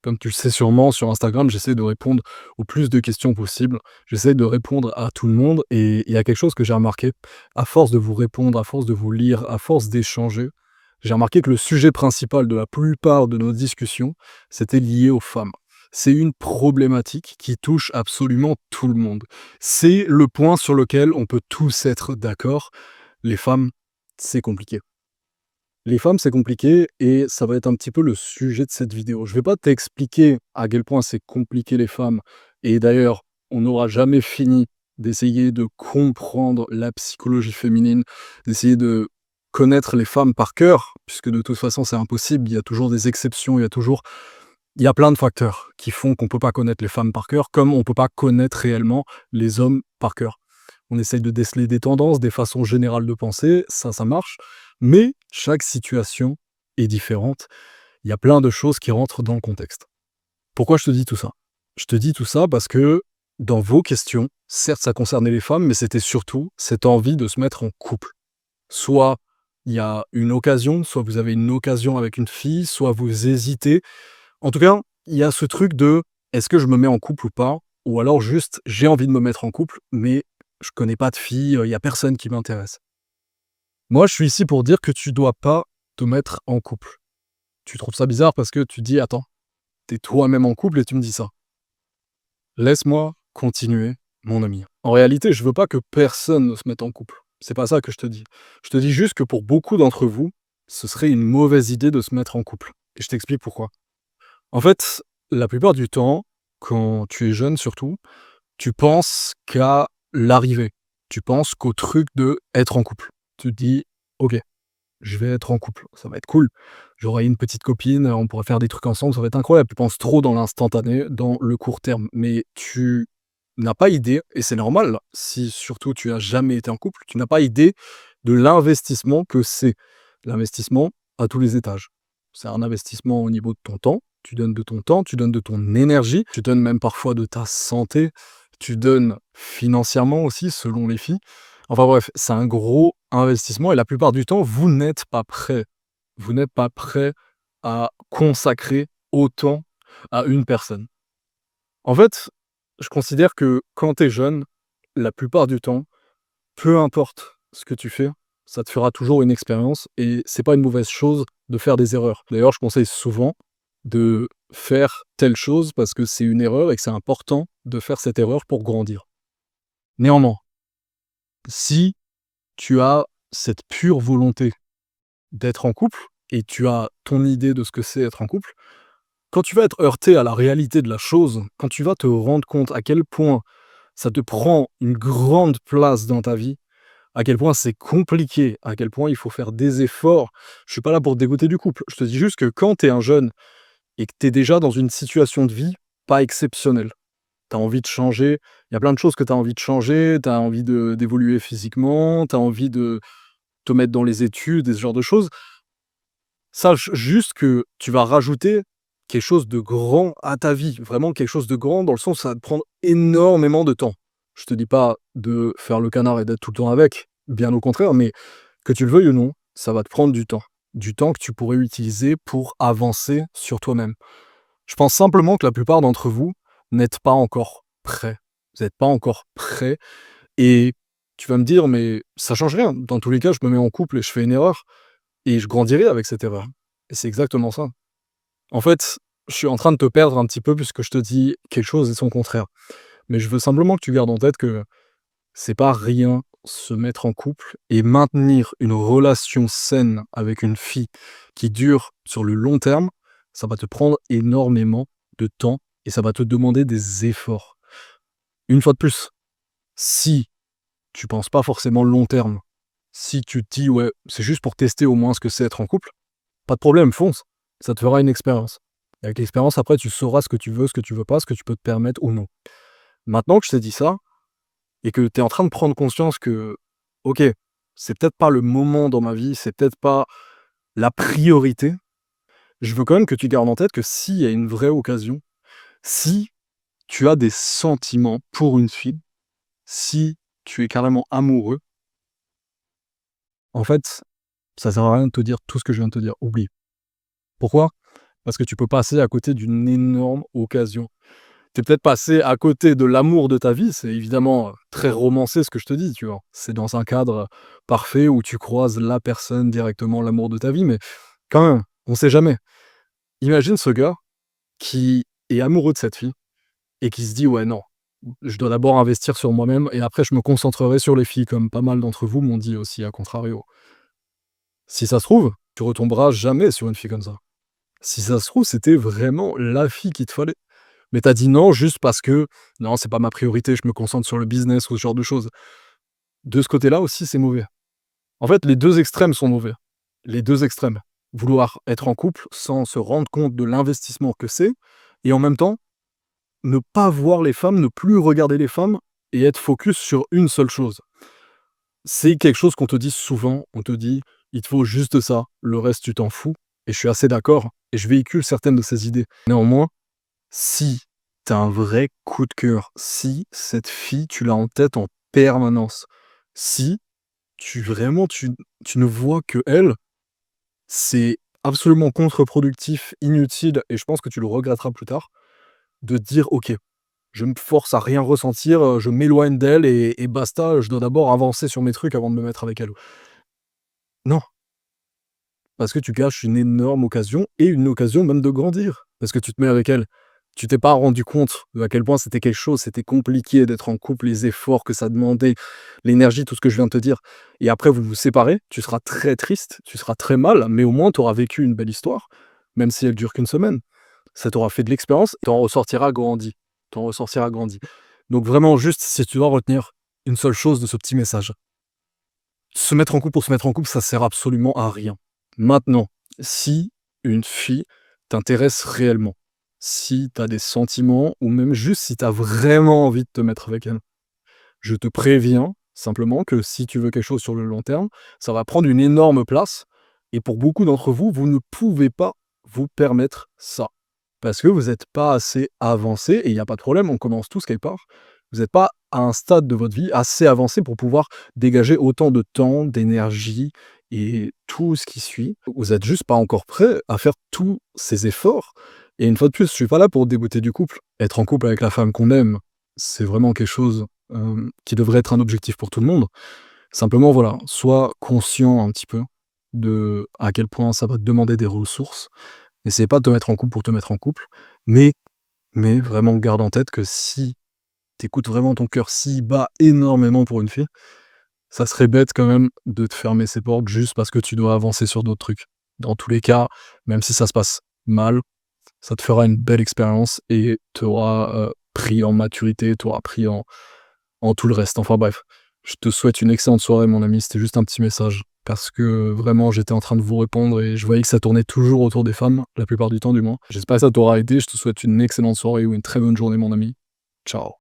Comme tu le sais sûrement, sur Instagram, j'essaie de répondre au plus de questions possibles. J'essaie de répondre à tout le monde et il y a quelque chose que j'ai remarqué. À force de vous répondre, à force de vous lire, à force d'échanger, j'ai remarqué que le sujet principal de la plupart de nos discussions, c'était lié aux femmes. C'est une problématique qui touche absolument tout le monde. C'est le point sur lequel on peut tous être d'accord. Les femmes, c'est compliqué. Les femmes, c'est compliqué et ça va être un petit peu le sujet de cette vidéo. Je vais pas t'expliquer à quel point c'est compliqué les femmes et d'ailleurs, on n'aura jamais fini d'essayer de comprendre la psychologie féminine, d'essayer de connaître les femmes par cœur, puisque de toute façon, c'est impossible. Il y a toujours des exceptions, il y a plein de facteurs qui font qu'on peut pas connaître les femmes par cœur, comme on peut pas connaître réellement les hommes par cœur. On essaye de déceler des tendances, des façons générales de penser, ça marche, mais chaque situation est différente. Il y a plein de choses qui rentrent dans le contexte. Pourquoi je te dis tout ça? Je te dis tout ça parce que dans vos questions, certes, ça concernait les femmes, mais c'était surtout cette envie de se mettre en couple. Soit il y a une occasion, soit vous avez une occasion avec une fille, soit vous hésitez. En tout cas, il y a ce truc de est-ce que je me mets en couple ou pas? Ou alors juste j'ai envie de me mettre en couple, mais je connais pas de fille, il y a personne qui m'intéresse. Moi, je suis ici pour dire que tu dois pas te mettre en couple. Tu trouves ça bizarre parce que tu dis attends, t'es toi-même en couple et tu me dis ça. Laisse-moi continuer, mon ami. En réalité, je veux pas que personne ne se mette en couple. C'est pas ça que je te dis. Je te dis juste que pour beaucoup d'entre vous, ce serait une mauvaise idée de se mettre en couple. Et je t'explique pourquoi. En fait, la plupart du temps, quand tu es jeune surtout, tu penses qu'à l'arrivée. Tu penses qu'au truc de être en couple. Tu te dis: «OK, je vais être en couple, ça va être cool. J'aurai une petite copine, on pourrait faire des trucs ensemble, ça va être incroyable». Tu penses trop dans l'instantané, dans le court terme, mais tu n'as pas idée et c'est normal, si surtout tu as jamais été en couple, tu n'as pas idée de l'investissement que c'est. L'investissement à tous les étages. C'est un investissement au niveau de ton temps, tu donnes de ton temps, tu donnes de ton énergie, tu donnes même parfois de ta santé, tu donnes financièrement aussi selon les filles. Enfin bref, c'est un gros investissement et la plupart du temps, vous n'êtes pas prêt. Vous n'êtes pas prêt à consacrer autant à une personne. En fait, je considère que quand tu es jeune, la plupart du temps, peu importe ce que tu fais, ça te fera toujours une expérience et c'est pas une mauvaise chose de faire des erreurs. D'ailleurs, je conseille souvent de faire telle chose parce que c'est une erreur et que c'est important de faire cette erreur pour grandir. Néanmoins, si tu as cette pure volonté d'être en couple et tu as ton idée de ce que c'est être en couple, quand tu vas être heurté à la réalité de la chose, quand tu vas te rendre compte à quel point ça te prend une grande place dans ta vie, à quel point c'est compliqué, à quel point il faut faire des efforts. Je suis pas là pour te dégoûter du couple. Je te dis juste que quand tu es un jeune et que tu es déjà dans une situation de vie pas exceptionnelle, tu as envie de changer, il y a plein de choses que tu as envie de changer, tu as envie d'évoluer physiquement, tu as envie de te mettre dans les études et ce genre de choses. Sache juste que tu vas rajouter quelque chose de grand à ta vie, vraiment quelque chose de grand dans le sens où ça va te prendre énormément de temps. Je te dis pas de faire le canard et d'être tout le temps avec, bien au contraire, mais que tu le veuilles ou non, ça va te prendre du temps. Du temps que tu pourrais utiliser pour avancer sur toi-même. Je pense simplement que la plupart d'entre vous n'êtes pas encore prêts. Vous n'êtes pas encore prêts et tu vas me dire: «Mais ça change rien. Dans tous les cas, je me mets en couple et je fais une erreur et je grandirai avec cette erreur». Et c'est exactement ça. En fait, je suis en train de te perdre un petit peu puisque je te dis quelque chose et son contraire. Mais je veux simplement que tu gardes en tête que c'est pas rien se mettre en couple et maintenir une relation saine avec une fille qui dure sur le long terme, ça va te prendre énormément de temps et ça va te demander des efforts. Une fois de plus, si tu penses pas forcément long terme, si tu te dis ouais, c'est juste pour tester au moins ce que c'est être en couple, pas de problème, fonce. Ça te fera une expérience. Et avec l'expérience, après, tu sauras ce que tu veux pas, ce que tu peux te permettre ou non. Maintenant que je t'ai dit ça, et que tu es en train de prendre conscience que, OK, c'est peut-être pas le moment dans ma vie, c'est peut-être pas la priorité, je veux quand même que tu gardes en tête que s'il y a une vraie occasion, si tu as des sentiments pour une fille, si tu es carrément amoureux, en fait, ça sert à rien de te dire tout ce que je viens de te dire. Oublie. Pourquoi? parce que tu peux passer à côté d'une énorme occasion. Tu es peut-être passé à côté de l'amour de ta vie, c'est évidemment, très romancé ce que je te dis, tu vois? C'est dans un cadre, parfait où tu croises la personne directement, l'amour de ta vie, mais quand même, on sait jamais. Imagine ce gars qui est amoureux de cette fille et qui se dit: «Ouais, non, je dois d'abord investir sur moi-même et après je me concentrerai sur les filles», comme pas mal d'entre vous m'ont dit aussi à contrario. Si ça se trouve, tu retomberas jamais sur une fille comme ça. Si ça se trouve, c'était vraiment la fille qu'il te fallait. Mais tu as dit non juste parce que: «Non, c'est pas ma priorité, je me concentre sur le business» ou ce genre de choses. De ce côté-là aussi, c'est mauvais. En fait, les 2 extrêmes sont mauvais. Les 2 extrêmes. Vouloir être en couple sans se rendre compte de l'investissement que c'est et en même temps, ne pas voir les femmes, ne plus regarder les femmes et être focus sur une seule chose. C'est quelque chose qu'on te dit souvent, on te dit: «Il te faut juste ça, le reste tu t'en fous» et je suis assez d'accord et je véhicule certaines de ces idées. Néanmoins, si tu as un vrai coup de cœur, si cette fille, tu l'as en tête en permanence, si tu ne vois que elle, c'est absolument contre-productif, inutile et je pense que tu le regretteras plus tard, de te dire: «OK, je me force à rien ressentir, je m'éloigne d'elle et basta, je dois d'abord avancer sur mes trucs avant de me mettre avec elle». Non, parce que tu gâches une énorme occasion et une occasion même de grandir, parce que tu te mets avec elle. Tu t'es pas rendu compte de à quel point c'était quelque chose, c'était compliqué d'être en couple, les efforts que ça demandait, l'énergie, tout ce que je viens de te dire et après vous vous séparez, tu seras très triste, tu seras très mal, mais au moins tu auras vécu une belle histoire, même si elle dure qu'une semaine. Ça t'aura fait de l'expérience, tu en ressortiras grandi. Tu en ressortiras grandi. Donc vraiment juste, si tu dois retenir une seule chose de ce petit message, se mettre en couple pour se mettre en couple, ça sert absolument à rien. Maintenant, si une fille t'intéresse réellement, si tu as des sentiments ou même juste si tu as vraiment envie de te mettre avec elle, je te préviens simplement que si tu veux quelque chose sur le long terme, ça va prendre une énorme place et pour beaucoup d'entre vous, vous ne pouvez pas vous permettre ça. Parce que vous n'êtes pas assez avancé et il y a pas de problème, on commence tous quelque part. Vous n'êtes pas à un stade de votre vie assez avancé pour pouvoir dégager autant de temps, d'énergie et tout ce qui suit. Vous êtes juste pas encore prêt à faire tous ces efforts et une fois de plus, je suis pas là pour dégoûter du couple. Être en couple avec la femme qu'on aime, c'est vraiment quelque chose, qui devrait être un objectif pour tout le monde. Simplement, voilà, sois conscient un petit peu de à quel point ça va te demander des ressources. N'essaie pas de te mettre en couple pour te mettre en couple, mais vraiment garde en tête que si tu écoutes vraiment ton cœur s'il bat énormément pour une fille, ça serait bête quand même de te fermer ses portes juste parce que tu dois avancer sur d'autres trucs. Dans tous les cas, même si ça se passe mal, ça te fera une belle expérience et tu auras, pris en maturité, tu auras pris en tout le reste. Enfin bref, je te souhaite une excellente soirée mon ami, c'était juste un petit message. Parce que vraiment j'étais en train de vous répondre et je voyais que ça tournait toujours autour des femmes, la plupart du temps du moins. J'espère que ça t'aura aidé, je te souhaite une excellente soirée ou une très bonne journée mon ami. Ciao.